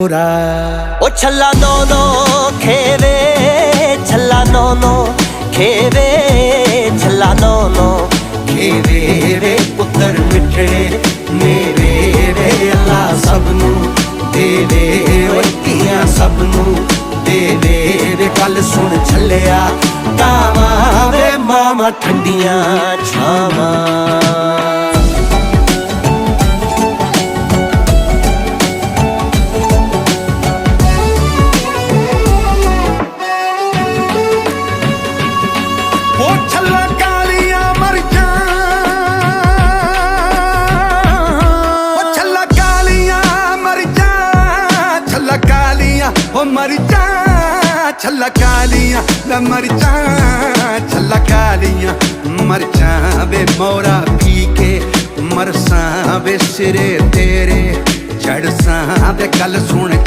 ओ छल्ला no no खेवे छल्ला no no खेवे छल्ला नो नो खेवे रे पुत्र मिठे मेरे रे अल्लाह सबनू देवे वटियां सबनू देवे रे गल सुन छल्लिया कावा वे मामा ठंडियां छावां मर जा छल्ला कालियां मर जा छल्ला कालियां मर जा वे मोरा पी के मरसा वे सिरे तेरे चढ़सा वे गल सुन